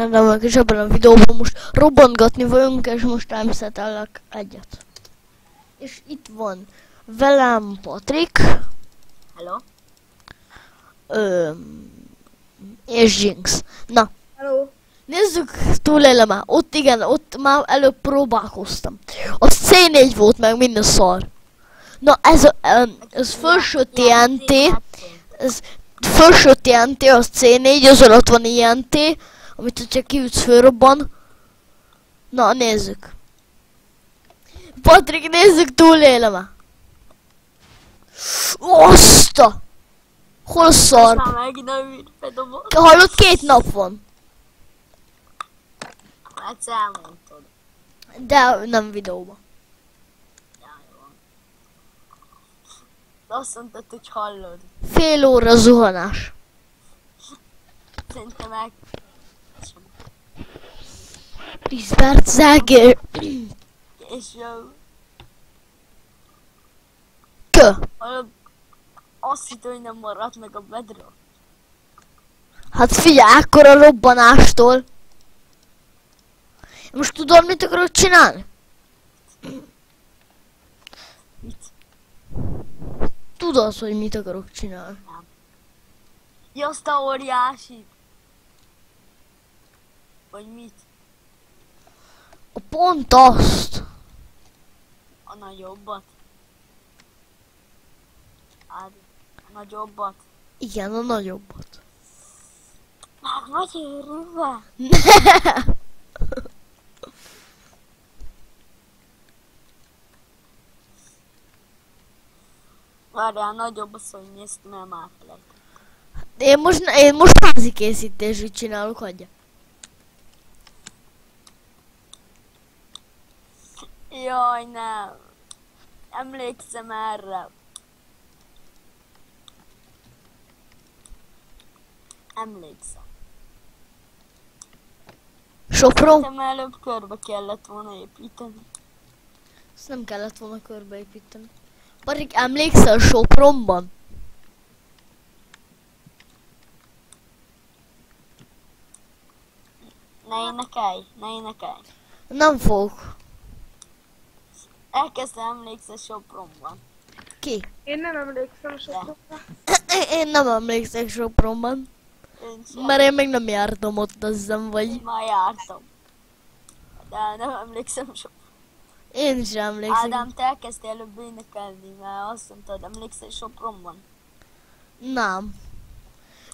Rendben, és ebben a videóban most robbantgatni vagyunk, és most timeszetellek egyet. És itt van velem Patrik. Hello. És Jinx. Na, Hello. nézzük, túlélem már. Ott igen, ott már előbb próbálkoztam. Az C4 volt meg, minden szar. Na, ez felső TNT. Ez felső TNT, az C4, az alatt van INT, amit ha csak kiütsz, fölrobban. Na, nézzük. Patrik, nézzük, túlélem-e? Oszta! Hol a szar? Már megint nem bedobott. Hallod, 2 nap van. Egyszer elmondtad. De nem videóban. Ja, jó. De azt mondtad, hogy hallod. Fél óra zuhanás. Szerintem meg... 10 percig. És jó. Kö. Hallod, azt hittem, hogy nem maradt meg a bedrock. Hát figyelj, ekkora robbanástól. Most tudod, mit akarok csinálni? Mit? Tudod, hogy mit akarok csinálni. Ja, azt a óriásit. Vagy mit? A pont azt. A nagyobbat. Hát, a nagyobbat. Igen, a nagyobbat. Meg vagy őrülve? Várjál, nagyobb az, hogy néztem el már felejtettem. Én most házi készítését csinálok, hagyja. Jaj, nem. Emlékszem erre. Emlékszem. Sopron? Szerintem előbb körbe kellett volna építeni. Ezt nem kellett volna körbeépíteni. Patrik, emlékszel Sopronban? Ne énekelj, ne énekelj. Nem fogok. Elkezdte emlékszel Sopronban. Ki? Én nem emlékszem sokra. Én nem emlékszek Sopronban. Én sem. Mert én még nem jártam ott, azt hiszem, vagy... Én már jártam. De nem emlékszem Sopronban. Én is emlékszem. Ádám, te elkezdtél előbb énekelni, mert azt mondtad, emlékszel Sopronban? Nem.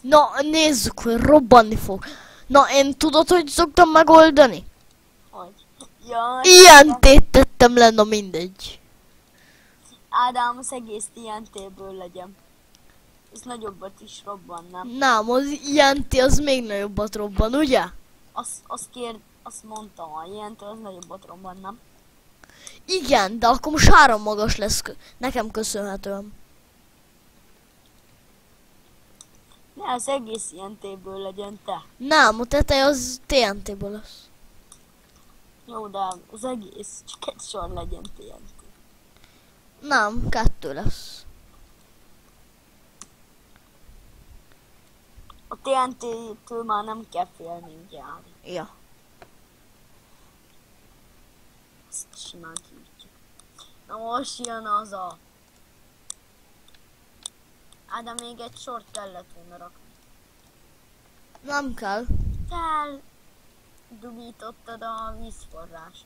Na, nézzük, hogy robbanni fog. Na, én tudod, hogy szoktam megoldani? Hogy? Jaj. Ilyen tettem le, na mindegy. Ádám, az egész TNT-ből legyen. Ez nagyobbat is robban, nem? Nem, az ilyen az még nagyobbat robban, ugye? Azt mondtam, a ilyentől az nagyobbat robban, nem? Igen, de akkor most 3 magas lesz nekem köszönhetően. Ne, az egész TNT-ből legyen te. Nem, a teteje az TNT-ből lesz. Jó, de az egész, csak egy sor legyen TNT. Nem, 2 lesz. A TNT-től már nem kell félni, ugye? Ja. Ezt simán kiütjük. Na most jön az a... De még egy sort kellett volna rakni. Nem kell. Kell... Dugítottad a vízforrást.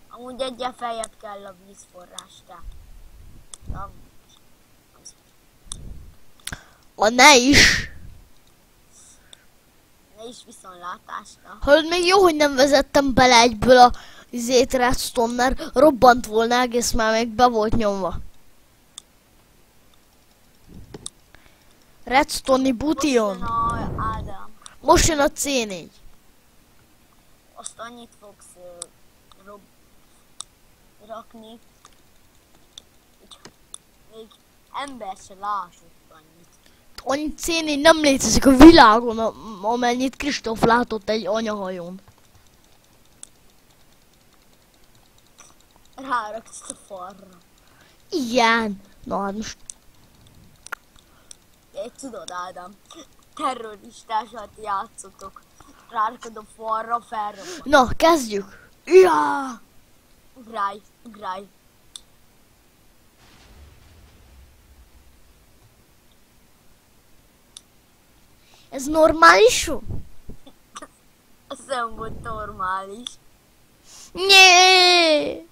Amúgy egyen feljebb kell a vízforrás, te. Ne is. Ne is viszontlátásra. Hallod, még jó, hogy nem vezettem bele egyből a redstone, mert robbant volna egész, már még be volt nyomva. Redstone-i bution. Ádám. Most jön a C4. Azt annyit fogsz rakni, hogy még ember se látott annyit. Annyi C4 nem létezik a világon, amennyit Kristóf látott egy anyahajón. Ráraksz a falra. Igen. Na hát most... Tudod, Ádám, terroristásat játszotok. Rárkod a falra, felrobban. Na, kezdjük! Ja! Ugrálj, ugrálj. Ez normális? Az nem volt normális. Nyé!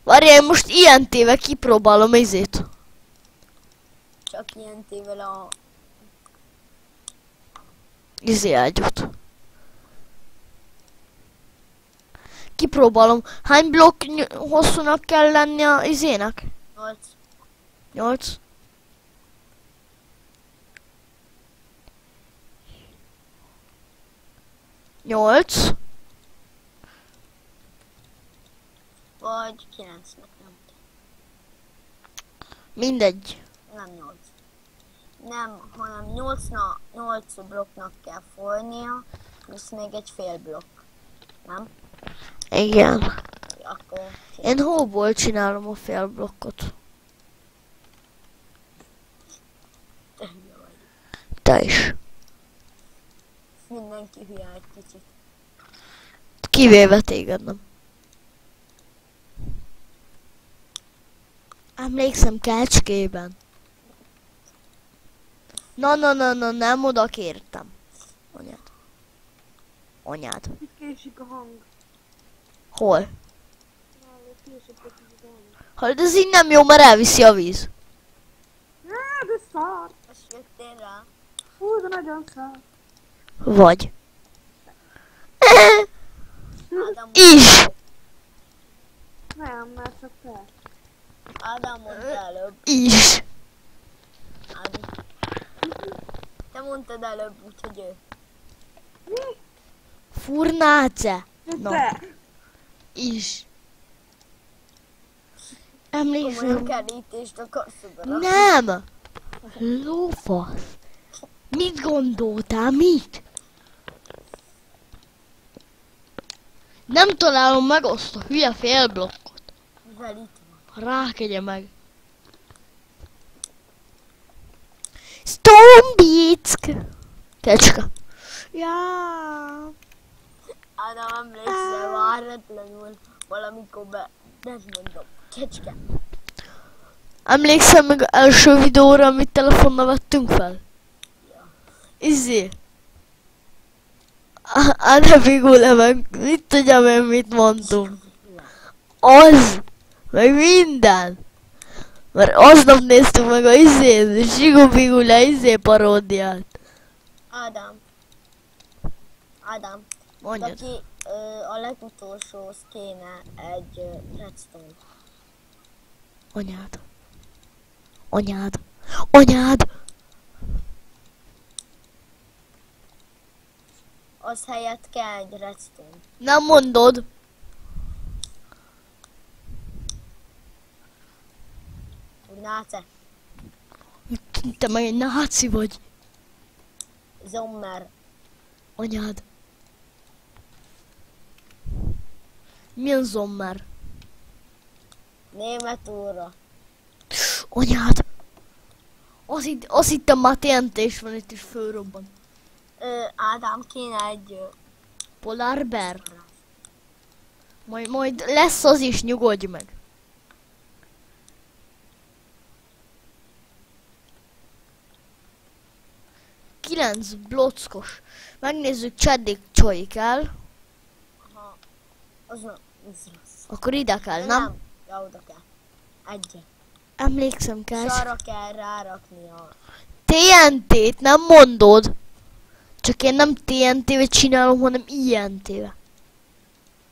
Várjál, most ilyen téve kipróbálom izét. Csak ilyen tével a... Izé ágyút. Kipróbálom. Hány blokk hosszúnak kell lenni a izének? 8. 8. Nyolc. Vagy 9-nek, nem. Mindegy. Nem 8. Nem, hanem 8 blokknak kell folynia, és még egy fél blokk. Nem? Igen. Akkor... Én hóból csinálom a fél blokkot. Te hülye vagy. Te is. Mindenki hülye egy kicsit. Kivéve téged nem. Emlékszem Kecskében. Na, nem oda kértem. Anyád. Anyád. Itt késik a hang. Hol? Nálad késik a hang. Hát ez így nem jó, mert elviszi a víz. De szar. Most jöttél rá? Hú, de nagyon szar. Vagy. Ádám, Is. Nem, mert csak te. Ádám mondta előbb. Is. Ádám. Te mondtad előbb, úgyhogy ő. Mi? Furnáce. De Na. te. Is. Komolyan Emlékszem. kerítést akarsz odarakni. Nem. Lófasz. Mit gondoltál? Mit? Nem találom meg azt a hülye félblokkot. Mivel itt van. Rákegye meg. Stombick! Kecska. Ja. Ádám, emlékszel, váratlanul valamikor nem mondom. Kecske. Emlékszem meg az első videóra, amit telefonnal vettünk fel? Izé. Ne figulj meg, mit tudjam én, mit mondtunk. Az! Meg minden! Mert aznap néztük meg a izét, Sigubigula izé paródiát. Ádám. Ádám. Mondjad. Aki a legutolsóhoz kéne egy redstone. Anyád. Anyád. Anyád! Az helyett kell egy redstone. Nem mondod. Úgy náce. Te meg egy náci vagy. Zommer. Anyád. Milyen zommer? Német óra. Anyád. Azt hittem már TNT-s van itt is fölrobban. Ádám, kéne egy... Polar bear. Majd lesz az is, nyugodj meg. Kilenc blockos. Megnézzük, cseddig csolyik el. Aha. Az nem. Az rossz. Akkor ide kell, nem? Ja, oda kell. Egyet. Emlékszem És kell. arra kell rárakni a... TNT-t nem mondod. Csak én nem TNT-vel csinálom, hanem INT-vel.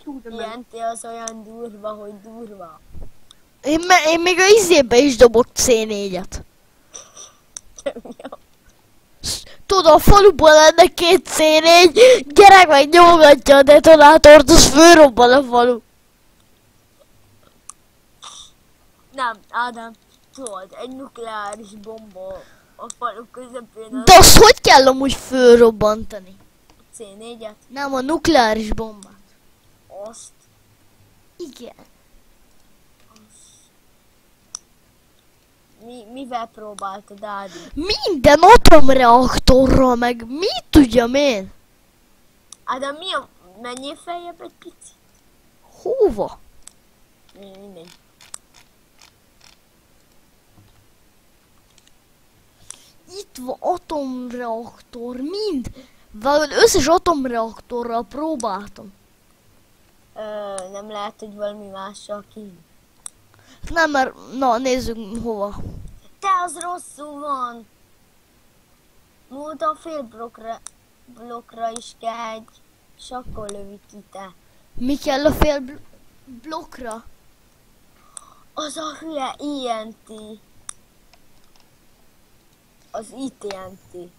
Hú, de meg. Ilyen az olyan durva, hogy durva. Én még a izébe is dobok C4-et. Tudod, a faluban lenne 2 C4, gyerek meg nyomogatja a detonátort, az fölrobban a falu. Nem, Ádám, tudod, egy nukleáris bomba a falu közepén De azt hogy kell amúgy fölrobbantani? C4-et, Nem, a nukleáris bombát. azt, Igen. Mivel próbáltad, Ádi? Minden atomreaktorral, meg mit tudjam én? Ádám, menjél feljebb egy picit? Hova? Mindegy. Itt van atomreaktor, mind. Valahogy összes atomreaktorral próbáltam. Nem lehet, hogy valami mással kint. Nem, mert... Na, nézzük hova. Te, az rosszul van! Múlt a fél blokkra is kell egy sakkolövi ki te. Mi kell a fél blokkra? Az a hülye INT. Az ITNT.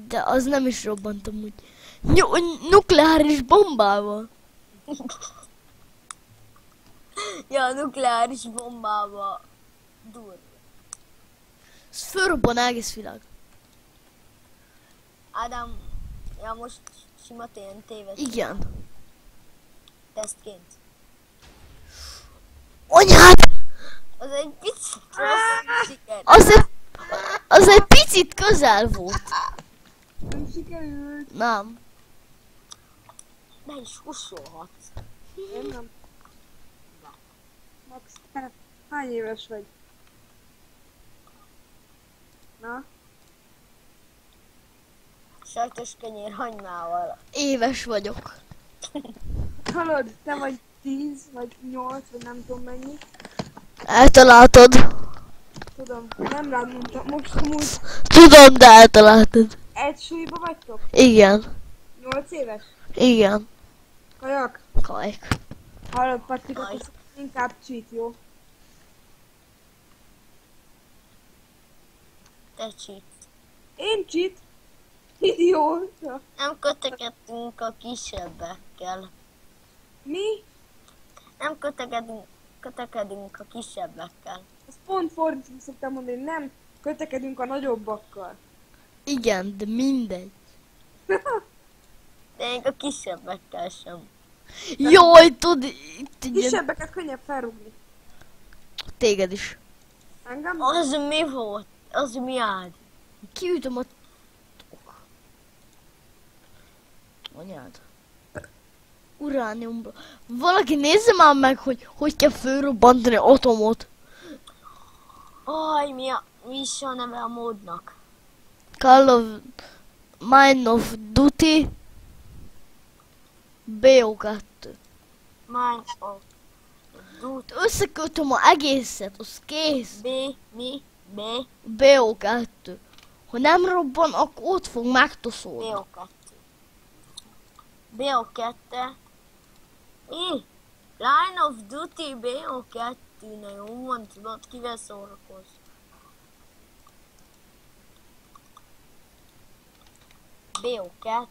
De az nem is robbant amúgy. Nukleáris bombával. Ja, a nukleáris bombába durva. Ez fölrobban egész világ. Ádám, ja most sima TNT-ves Igen. tesztként. Anyád! Az egy picit rossz siker. Az egy picit közel volt. Nem sikerült. Nem. Be is hussolhatsz. Én nem. Max, te hány éves vagy? Na? Sajtos kenyér hagymával. Éves vagyok. Hallod, te vagy 10, vagy 8, vagy nem tudom mennyi. Eltaláltad. Tudom, nem rád mondtam, most amúgy Tudom, de eltaláltad. egy súlyba vagytok? Igen. 8 éves? Igen. Kajak? Kajk. Hallod, Patrika, Aj. ez inkább cheat, jó? Te cheat. Én cheat? Idióta. Nem kötekedtünk a kisebbekkel. Mi? Nem kötekedünk a kisebbekkel. Ezt pont fordítva szoktam mondani, nem kötekedünk a nagyobbakkal. Igen, de mindegy. De még a kisebbekkel sem. Jaj, tudod, itt egy ilyen... Kisebbeket könnyebb felrúgni. Téged is. Engem? Az mi volt? Az mi áll? Kiütöm a... Anyád. Urániumba. Valaki nézze már meg, hogy kell fölrobbantani atomot. Aj, mi is a neve a módnak? Call of... Mine of Duty. BO2. Mine of Duty. Összekötöm a egészet, az kész. B. BO2. Ha nem robban, akkor ott fog megtoszolni. BO2. BO2. Line of Duty BO2. Na jó van, tudod, kivel szórakozz. BO2.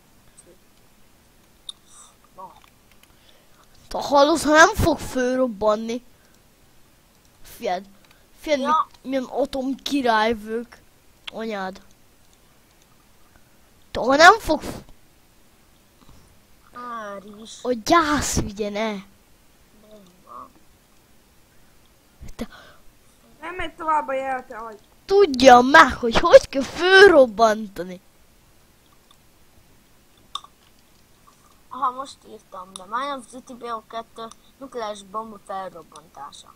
Na, Ha hallod, ha nem fog fölrobbanni. Fiad, Ja. milyen atom királyvők. Anyád. De ha nem fog... Áris. A gyász vigye, ne. Bomba. Nem megy tovább a jel, te agy. Tudja meg, hogy kell fölrobbantani. Aha, most írtam be. Mine of Duty BO2 nukleáris bomba felrobbantása.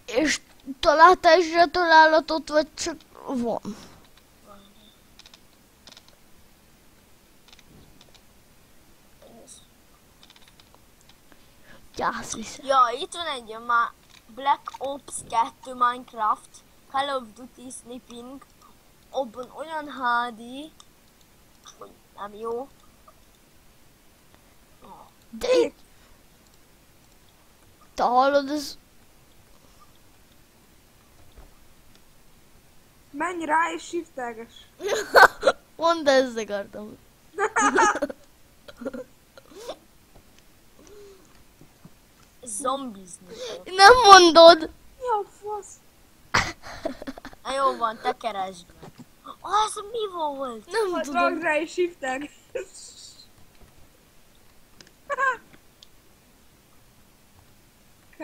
És találtál is rá találatot, vagy csak van? Gyász vissza. Ja, itt van egy Black Ops 2 Minecraft, Call of Duty Snipping, abban olyan HD, hogy nem jó. De itt... Te hallod, ez... Menj rá és shiftelges. Mondd, ezt akartam. Zombizni. Nem mondod! Mi a fasz? Na jó van, te keresd meg. Az mi volt? Nem Ragd tudom. rá és shiftelges. K.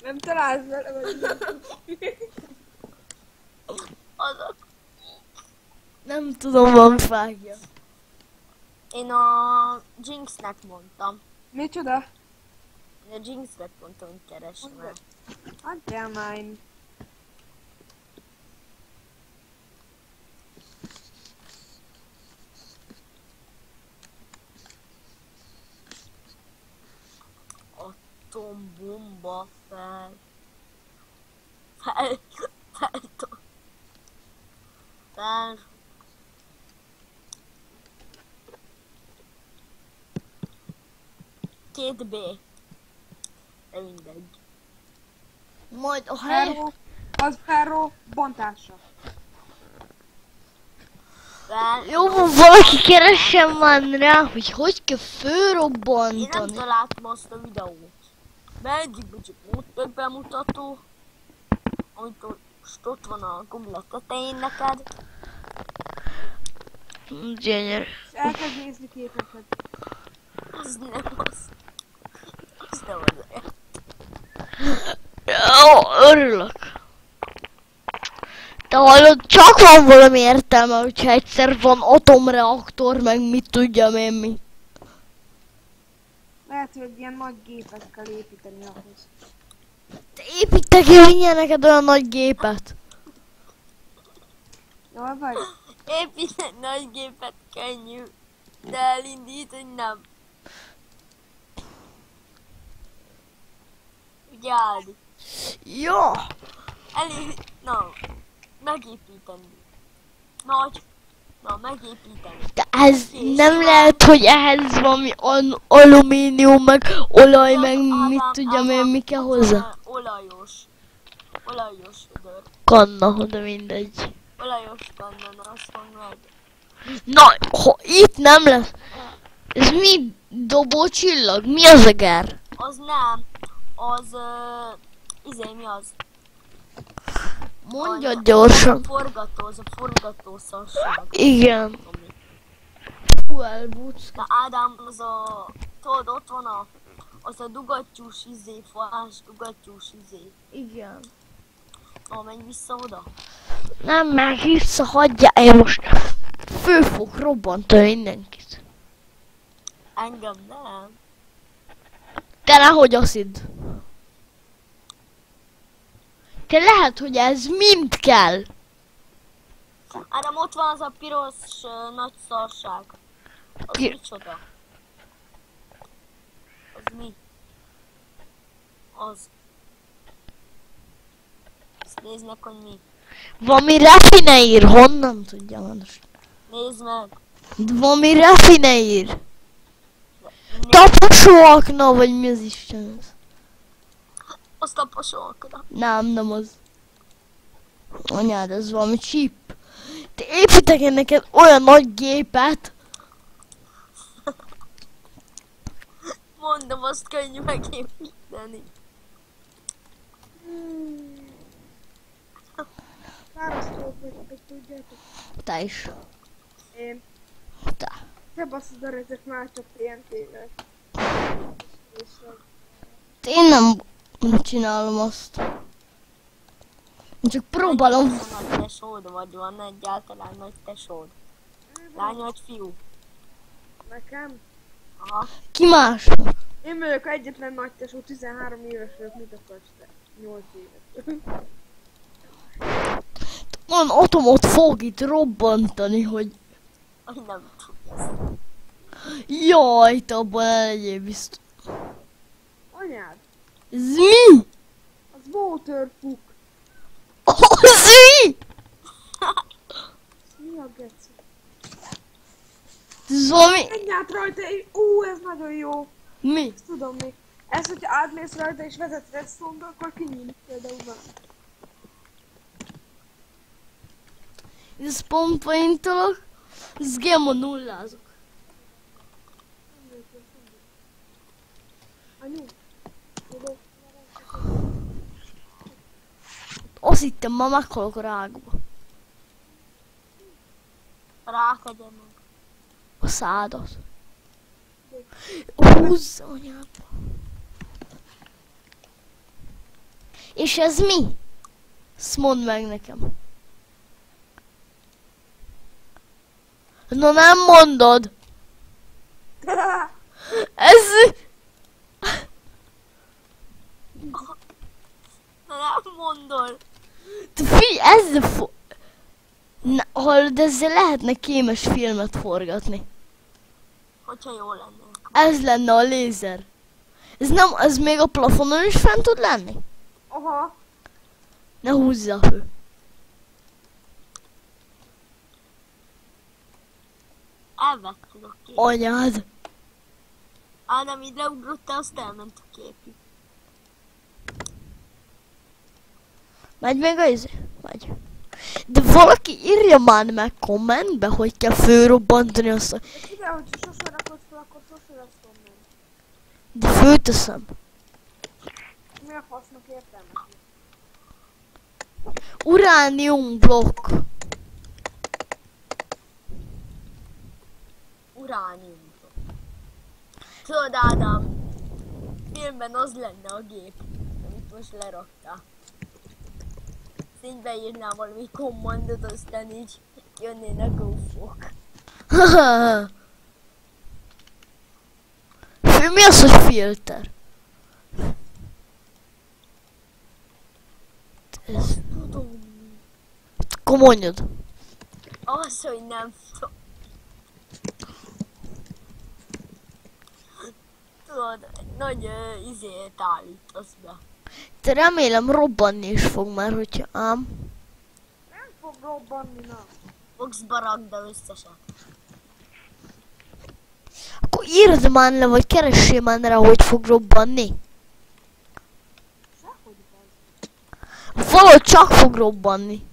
Nem találsz vele, vagy Azok. Nem tudom, van fágja. Én a Jinxnek mondtam. micsoda? A Jinxnek mondtam, hogy keresd meg. Adjál már én. Atombomba fel. Fel. 2B. De mindegy. Majd a hely... Ferro, az ferro bontása. Fel. Jó, valaki keressen már rá, hogy kell Én nem fölrobbantani. találtam azt a videót. Mert egyikben csak volt több bemutató. Amit most ott van a gomla tetején neked. Gyönyörű. És elkezd nézni képeket. Az nem az. Az nem az. Jó, örülök. De hallod, csak van valami értelme, hogyha egyszer van atomreaktor, meg mit tudjam én mi. Lehet, hogy ilyen nagy gépet kell építeni ahhoz. Te építek el mindjárt neked olyan nagy gépet. Jól vagy? Építeni nagy gépet könnyű. De elindítani nem. Ugye Ádi? Jó. Na, megépíteni. Nagy. Na, megépíteni. De ez nem lehet, hogy ehhez valami alumínium, meg olaj, meg mit tudjam én, mi kell hozzá. Olajos. Olajos vödör. Kanna, de mindegy. Olajos kanna, na azt van meg. Na, ha itt nem lesz... Ez mi? Dobócsillag? Mi az eger? Az nem. Az... mi az? Mondja gyorsan. Forgató, az a forgató szarság. Igen. Tomi. Hú, elbucka. Na Ádám, az a... Tudod, ott van a... Az a dugattyús falás dugattyús Igen. Na, menj vissza oda. Nem, meg vissza, hagyja, én most fő fog robbantani mindenkit. Engem nem. Te nehogy azt hidd. Te lehet, hogy ez mind kell. Ádám, ott van az a piros nagy szarság. Az micsoda? Az mi? Az. Ezt nézd meg, hogy mi. Valami raffineír, honnan tudja most? Nézd meg. Valami raffineír. Nézd. Taposóakna, vagy mi az Isten ez? Azt a pasolkra. Nem az. Anyád, ez valami chip. Te építek én neked olyan nagy gépet. Mondom, azt könnyű megépíteni. Fárasztók vagytok, tudjátok? Te is. Én. Te. Te baszod a rezek már csak TNT-vel. Én nem csinálom azt. Én csak próbálom. Nagy tesód vagy van egyáltalán nagy tesód? Lány vagy fiú? Nekem? Aha. Ki más? Én vagyok egyetlen nagy tesó, 13 éves vagyok, mit akarsz te? 8 éves. Olyan atomot fog itt robbantani, hogy... Hogy nem tudsz. Jaj, te abban el legyél biztos. Anyád, Ez mi? az waterfuck. Az mi? Mi a geci? Ez valami... Menj át rajta, ez nagyon jó. Mi? Ezt tudom még. Ezt, hogyha átmész rajta és vezetsz redstone-ba, akkor kinyílik például már. Ez pontpaintolok. Ez game nullázok. Anyu? Tudod? Azt hittem, ma meghalok a rágba. Rákegye meg. A szádat. Húzza anyába. És ez mi? Ezt mondd meg nekem. No nem mondod. Ez... Nem mondod. Figyelj, ezzel hallod, ezzel lehetne kémes filmet forgatni. Hogyha jó lenne. Ez lenne a lézer. Ez nem, ez még a plafonon is fent tud lenni? Aha. Ne húzza a hő. Elvetted a képet. Anyád. Ádám így leugrottál, azt elment a képig. Megy még a izé? Megy. De valaki írja már meg kommentbe, hogy kell fölrobbantani azt a... De figyelj, hogyha sose rakod fel, akkor sose lesz onnan. De fölteszem. Mi a fasznak értelme? Uránium blokk. Uránium. Tudod, Ádám, filmben az lenne a gép, amit most leraktál. Így beírnál valami kommandot, aztán így jönnének UFO-k. Mi az, hogy filter? Ez... Tudom. Akkor mondjad. Az, hogy nem tudom. Tudod, nagy izét állítasz be. Te remélem robbanni is fog már, hogyha ám. Nem fog robbanni, na. Fogsz barakda összesen. Akkor írd már le, vagy keressél már rá, hogy fog robbanni. Sehogy van. Valahogy csak fog robbanni.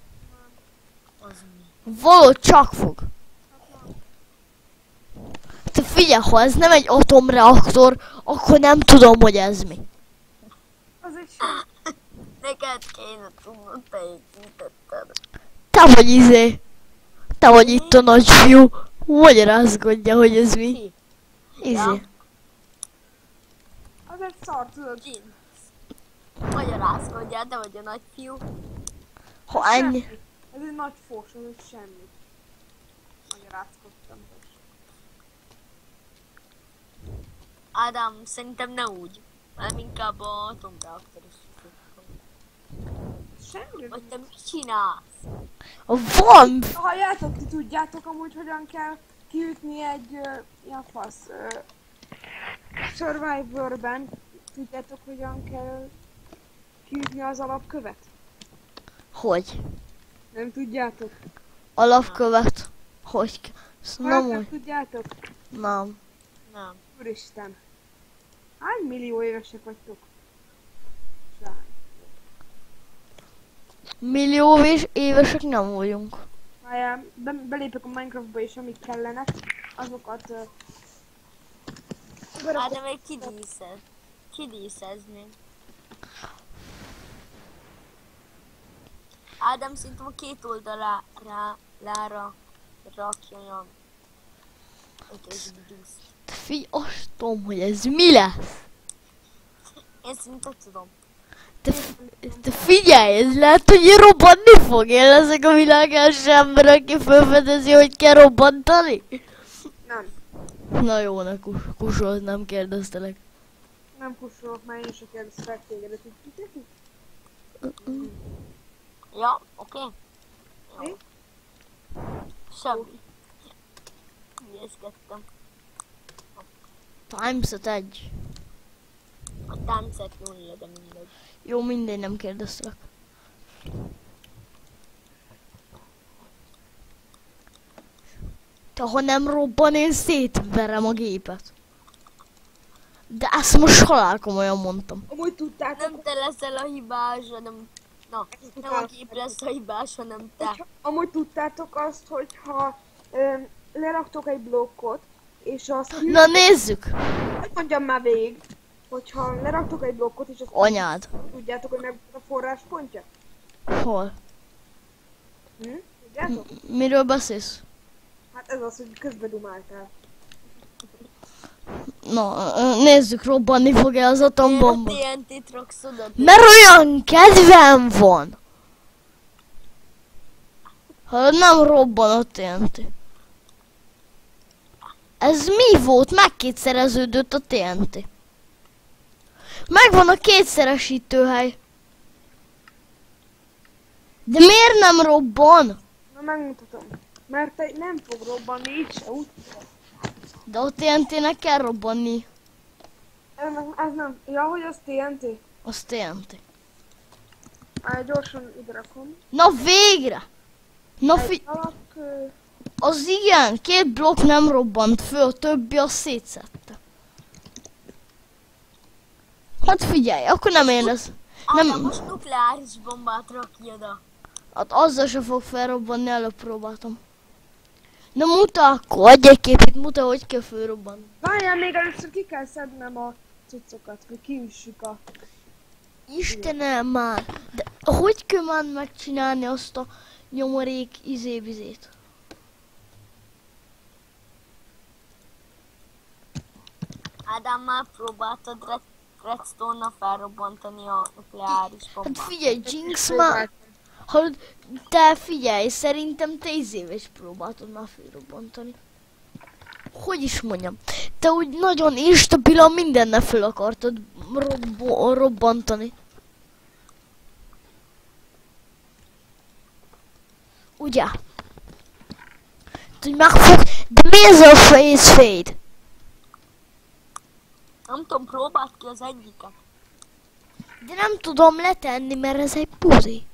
Az mi? Valahogy csak fog. Te figyelj, ha ez nem egy atomreaktor, akkor nem tudom, hogy ez mi. Az egy sem. Neked kéne tudnod, te építetted. Te vagy izé. Te vagy itt a nagyfiú. Magyarázkodja, hogy ez mi. Ki? Izé. Ja. Az egy szar, tudod. Ki? Magyarázkodjál, te vagy a nagyfiú. Ha ennyi. Semmi. Ez egy nagy fos, ez egy semmi. Magyarázkodtam. Ádám, szerintem ne úgy. Hanem inkább a atomreaktor is. Semmi. Vagy te mit csinálsz? Van. Halljátok, ti tudjátok amúgy, hogyan kell kiütni egy ilyen fasz Survivorben. Tudjátok, hogyan kell kiütni az alapkövet? Hogy? Nem tudjátok? Alapkövet. Hogy? Nem Nem úgy. tudjátok? Nem. Nem. Úristen. Hány millió évesek vagytok? Sány. Millió évesek nem vagyunk. Várjál, belépek a Minecraftba és amik kellenek, azokat... Hát de még kidíszed. Kidíszezni. Ádám szerintem a két oldalára rakja olyan ötös dúszt. Figyelj, azt tudom, hogy ez mi lesz. Én szerintem tudom. Te figyelj, ez lehet, hogy robbanni fog. Én leszek a világ első ember, aki felfedezi, hogy kell robbantani. Nem. Na jó, ne kusold, nem kérdeztelek. Nem kussolok, már én sem kérdeztek tégedet, hogy tudjátok? Ja, oké. Mi? Semmi. Hülyezgettem. Timeset 1. A táncet nulla, de mindegy. Jó, mindegy, nem kérdeztelek. Te ha nem robban, én szétverem a gépet. De ezt most halálkomolyan mondtam. Amúgy tudtátok, Nem te leszel a hibás, hanem... Na, nem a gép lesz a hibás, hanem te. amúgy tudtátok azt, hogyha leraktok egy blokkot, és azt... Na nézzük! Hogy mondjam már végig, hogyha leraktok egy blokkot, és azt... Anyád. Tudjátok, hogy meg a forráspontja? Hol? Tudjátok? Miről beszélsz? Hát ez az, hogy közbe dumáltál. Na, nézzük, robbanni fog-e az atombomba. Miért a TNT-t raksz oda? Mert olyan kedvem van. Ha nem robban a TNT. Ez mi volt? Megkétszereződött a TNT. Megvan a kétszeresítőhely. De miért nem robban? Na megmutatom. Mert te nem fog robbanni, így se úgy. De a TNT-nek kell robbanni. Ez nem. Ja, hogy az TNT. Az TNT. Gyorsan ide rakom. Na végre! Na Egy alak... az igen, 2 blokk nem robbant föl, a többi az szétszette. Hát figyelj, akkor nem én ez. Anya, Nem, most nukleáris bombát rakj oda. hát azzal se fog felrobbanni, előbb próbáltam. Na muta, akkor adj egy képét, muta, hogy kell fölrobbanni. Várjál, még először ki kell szednem a cuccokat, hogy kiüssük a... Istenem már! De hogy kell már megcsinálni azt a nyomorék izébizét? Ádám, már próbáltad redstone-nal felrobbantani a nukleáris Hát bombát. figyelj, Jinx már... Hallod, te figyelj, szerintem te is próbáltad már fölrobbantani. Hogy is mondjam, te úgy nagyon instabilan mindennel föl akartad robbantani. Ugye? Hogy megfog... De mi ez a face fade? Nem tudom, próbáld ki az egyiket. De nem tudom letenni, mert ez egy puzi.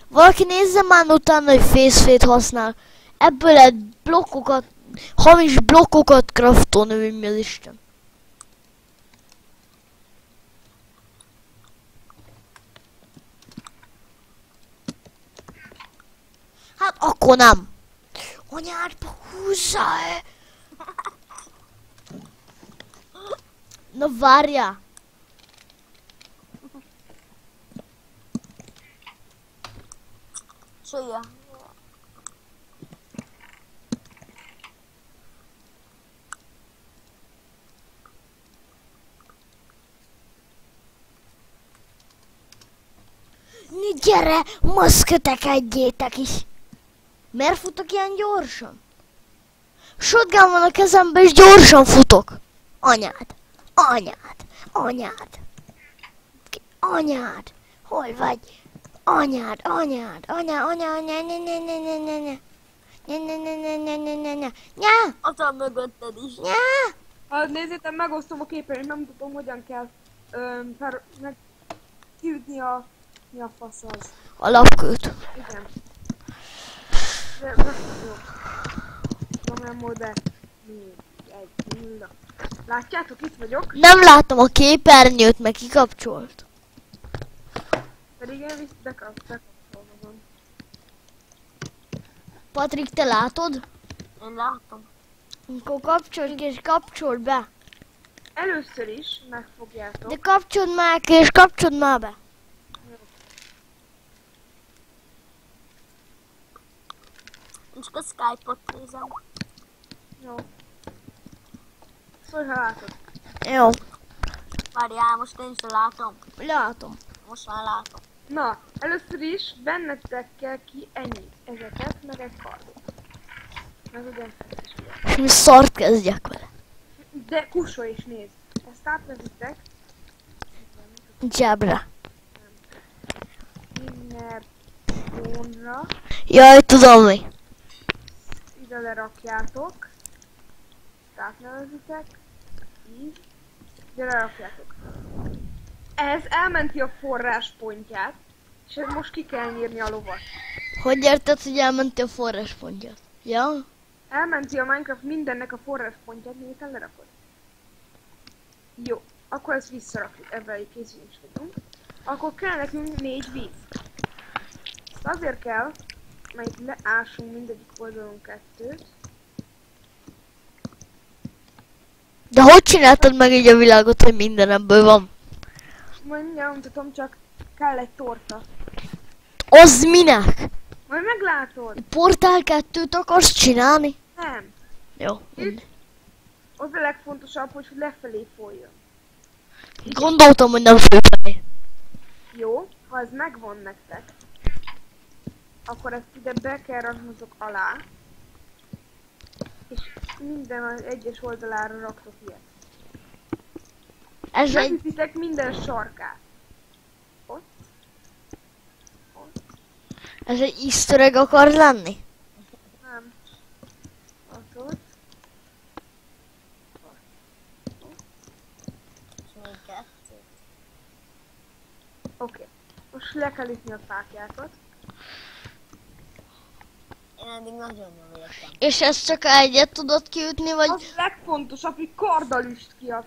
Valaki nézze már utána, hogy face fade használ. Ebből lehet blokkokat, hamis blokkokat craftolni, hogy mi az Isten. Hát akkor nem. Anyádba húzzá-e? Na várjál. Csője. Gyere, maszkötekedjétek is. Miért futok ilyen gyorsan? Shotgun van a kezemben és gyorsan futok. Anyád, anyád, anyád. Anyád, hol vagy? Anyád, anyád, anya, anya, anya, ne, ne, ne, ne, ne, ne. Ne, ne, ne, ne, ne, ne, ne, ne. Nya, Ott van mögötted is. nya. Ha nézzétek, megosztom a képen, és nem tudom, hogyan kell kiütni a... Mi a fasz az? A lapkőt. Igen. De nem jó. Nem modell. Még egy nulla. Látjátok, itt vagyok. Nem látom a képernyőt, meg kikapcsolt. Pedig én bekapcsolva van. Patrik, te látod? Én látom. Akkor kapcsold ki és kapcsold be. Először is megfogjátok. De kapcsold már ki és kapcsold már be. Csak a Skype-ot nézem. Jó. Szólj, ha látod. Jó, Várjál, most én is látom. látom. Most már látom. Na, először is bennetek kell ki ennyit. Ezeket, meg egy kardot. Meg ugye ezt is ugye. És mi szart kezdjek vele. De kussolj és nézd. Ezt átvezitek. Zsebre. Inner zónra. Jaj, tudom mi. Ide lerakjátok. Átnevezitek. Így. Ide lerakjátok. Ez elmenti a forráspontját. És ez most ki kell nyírni a lovat. Hogy érted, hogy elmenti a forráspontját? Ja? Elmenti a Minecraft mindennek a forráspontját, miután lerakod. Jó, akkor ezt visszarakjuk, ebben egy készül is vagyunk. Akkor kell nekünk 4 víz. Ezt azért kell, mert itt leásunk mindegyik oldalon 2-t. De hogy csináltad meg így a világot, hogy minden ebből van? Majd mindjárt mutatom, csak kell egy torta. Az minek? Majd meglátod. Portál 2-t akarsz csinálni? Nem. Jó. Itt Az a legfontosabb, hogy lefelé folyjon. Gondoltam, hogy nem főfej. Jó, ha ez megvan nektek, akkor ezt ide be kell raknotok alá, és minden az egyes oldalára raktok ilyet. Ez egy... Megütitek minden sarkát. Ott. Ott. Ez egy easter egg akar lenni? Nem. Ott. És még kettő. Oké. Most le kell ütni a fákjákat. Én eddig nagyon nem értem. És ezt csak egyet tudod kiütni, vagy Az legfontosabb, hogy karddal üst ki a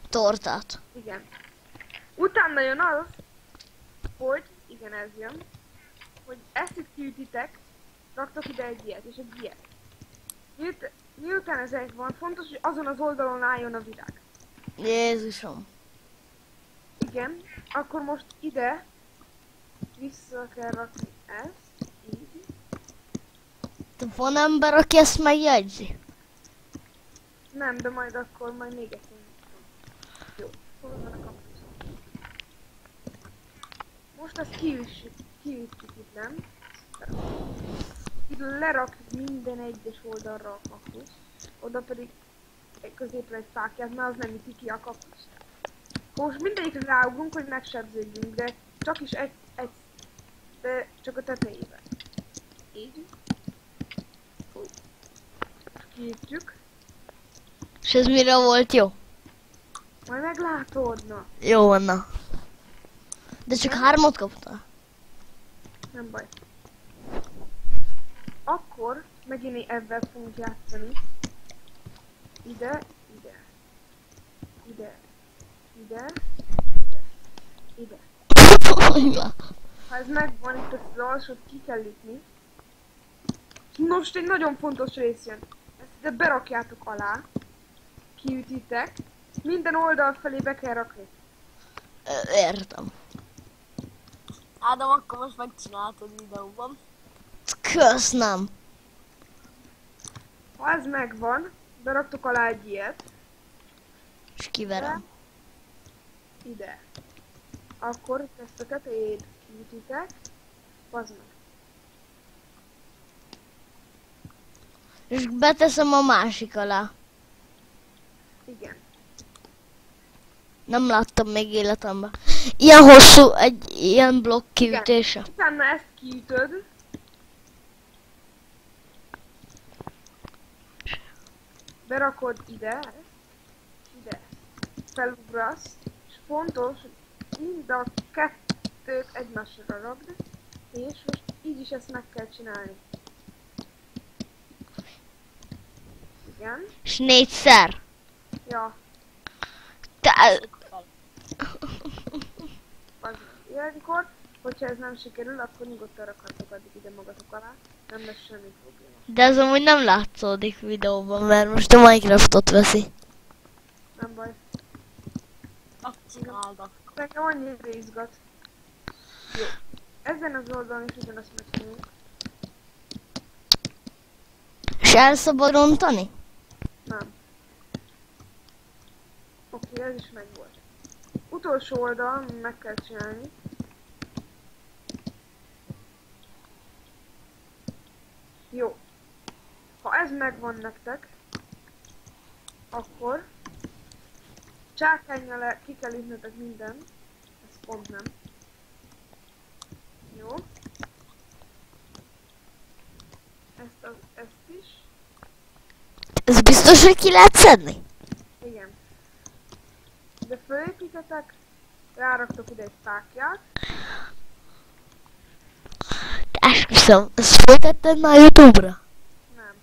tortát? igen. Utána jön az, hogy, igen, ez jön, hogy ezt itt kiütitek, raktok ide egy ilyet, és egy ilyet. Miután ezek van, fontos, hogy azon az oldalon álljon a virág. Jézusom. Igen, akkor most ide vissza kell rakni ezt, így. De van ember, aki ezt megjegyzi? Nem, de majd még egyszer. Jó, hol van a kaktusz? Most ezt kiütjük itt, nem? Itt lerakjuk minden egyes oldalra a kaktuszt, oda pedig középre egy fákját, mert az nem üti ki a kaktuszt. Most mindegyikre ráugrunk, hogy megsebződjünk, de csak is de csak a tetejébe. Így. Kiütjük. És ez mire volt jó? Majd meglátod, na. Jó van, na. De csak 3 kaptál? Nem baj. Akkor megint ebben fogunk játszani. Ide, ide. Ide. Ide. Ide. Ide. Ha ez megvan, itt ezt az alsót ki kell ütni. Most egy nagyon fontos rész jön. Ezt ide berakjátok alá. Kiütitek. Minden oldal felé be kell rakni. Értem. Ádám, akkor most megcsináltad videóban. Köszönöm. Ha ez megvan, beraktok alá egy ilyet. És kiverem. Ide. Akkor ezt a tetejét kiütitek. Bazd meg. És beteszem a másik alá. Igen. Nem láttam még életemben. Ilyen hosszú, egy ilyen blokk kiütése. Utána ezt kiütöd. Berakod ide. Ide. Felugrasz. És fontos, hogy mind a kettőt egymásra rakd. És most így is ezt meg kell csinálni. Igen. És 4-szer. Ja. Te... Az ilyenkor, hogyha ez nem sikerül, akkor nyugodtan rakhatok addig ide magatok alá. Nem lesz semmi probléma. De ez amúgy nem látszódik videóban, mert most a Minecraftot veszi. Nem baj. Megcsináld akkor. Nekem annyira izgat. Jó. Ezen az oldalon is ugyanazt megcsináljuk. És el szabad rontani? Nem. Oké, ez is megvolt. Utolsó oldal meg kell csinálni. Jó. Ha ez megvan nektek, akkor csákánnyal ki kell ütnötek minden. Ez pont nem. Jó. Ezt is. Ez biztos, hogy ki lehet szedni? Igen. De fölépítetek, ráraktok ide egy fákját. Esküszöm, ezt folytattad már YouTube-ra? Nem.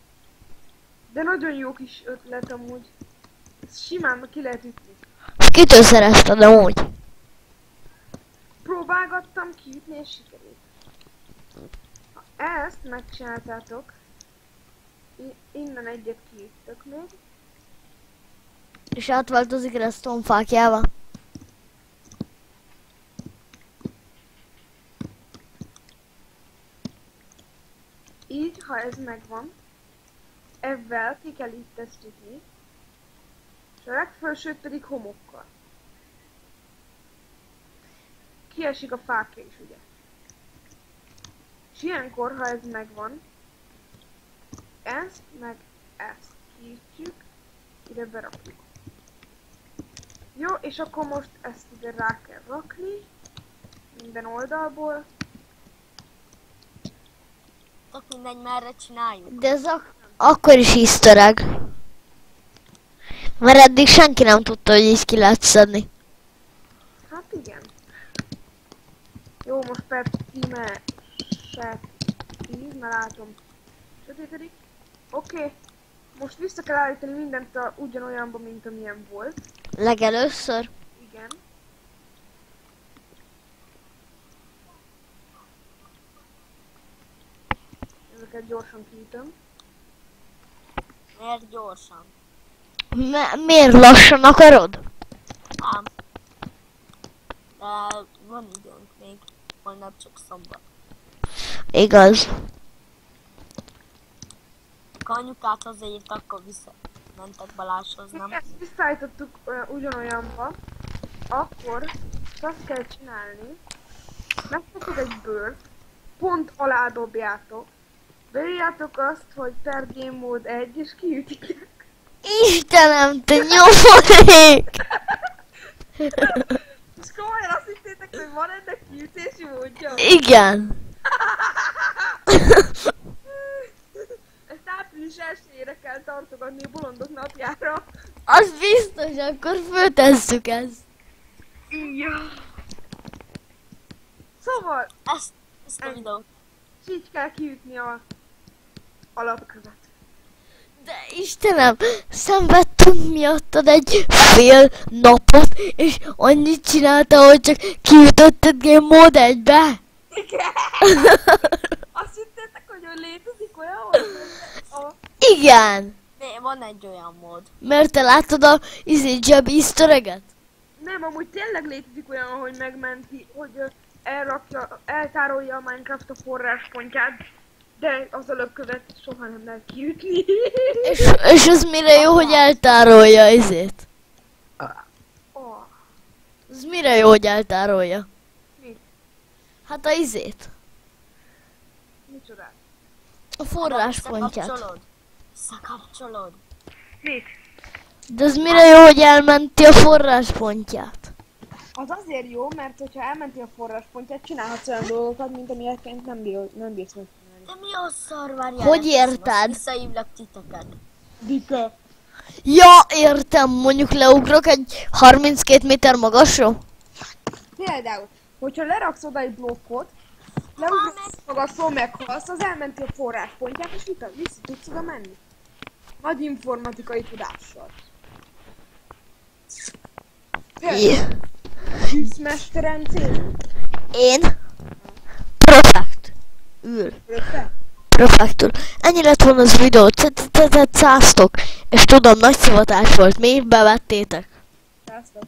De nagyon jó kis ötlet amúgy. Ezt simán ki lehet ütni. Kitől szerezted amúgy? Próbálgattam kiütni és sikerült. Ha ezt megcsináltátok, innen egyet kiüttök még. És átváltozik redstone fákjával. Így, ha ez megvan, ezzel ki kell itt ezt ütni. És a legfelsőt pedig homokkal. Kiesik a fákja is, ugye? És ilyenkor, ha ez megvan, ezt meg ezt kiítjük, ide berakjuk. Jó, és akkor most ezt ide rá kell rakni, minden oldalból. Tök mindegy, merre csináljuk. De ez akkor is easter egg. Mert eddig senki nem tudta, hogy így ki lehet szedni. Hát igen. Jó, most persze íme se 10, mert látom sötétedik. Oké. Most vissza kell állítani mindent ugyanolyanba, mint amilyen volt. Legelőször. Igen. Ezeket gyorsan kiütöm. Miért gyorsan? Miért lassan akarod? Ám. De van időnk még. Holnap csak szombat. Igaz. Ha anyukát azért akkor visszamentek Balázshoz, nem? Ezt visszaállítottuk ugyanolyanba, akkor azt kell csinálni, megteszed egy bőrt, pont alá dobjátok, beírjátok azt, hogy per game mode 1 és kiütitek. Istenem, te nyomorék! És komolyan azt hittétek, hogy van ennek kiütési módja? Igen. Ezt április 1-ére kell tartogatni a bolondok napjára. Az biztos, akkor föltesszük ezt. Ja. Szóval, Ezt a videót. így kell kiütni a alapkövet. De Istenem, szenvedtünk miattad egy fél napot, és annyit csinálta, hogy csak kiütötted Game Mode 1-be. Igen. Azt hittétek, hogy létezik olyan, hogy Igen. Van egy olyan mód. Mert te láttad a Jab easter egget? Nem, amúgy tényleg létezik olyan, hogy megmenti, hogy eltárolja a Minecraft a forráspontját, de az alapkövet soha nem lehet kiütni. És az mire jó, hogy eltárolja izét? Oh, Az mire jó, hogy eltárolja? mit? Hát a izét. Micsodát? A forráspontját. Visszakapcsolod. Mit? De az mire jó, hogy elmenti a forráspontját? Az azért jó, mert hogyha elmenti a forráspontját, csinálhatsz olyan dolgokat, mint amilyet nem bírsz megcsinálni. De mi a szar várjál? Hogy érted? Most visszahívlak titeket. Dika. Ja, értem, mondjuk leugrok egy 32 méter magasra? Például, hogyha leraksz oda egy blokkot, leugrasz magasról meghalsz, az elmenti a forráspontját, és vissza tudsz oda menni. Nagy informatikai tudással. Yeah. Tűzmesteren cél. Én? Perfect. Ül. Rögtön? Perfektul. Ennyi lett volna az videó. Tetszáztok. És tudom, nagy szivatás volt. Mi bevettétek. Sziasztok.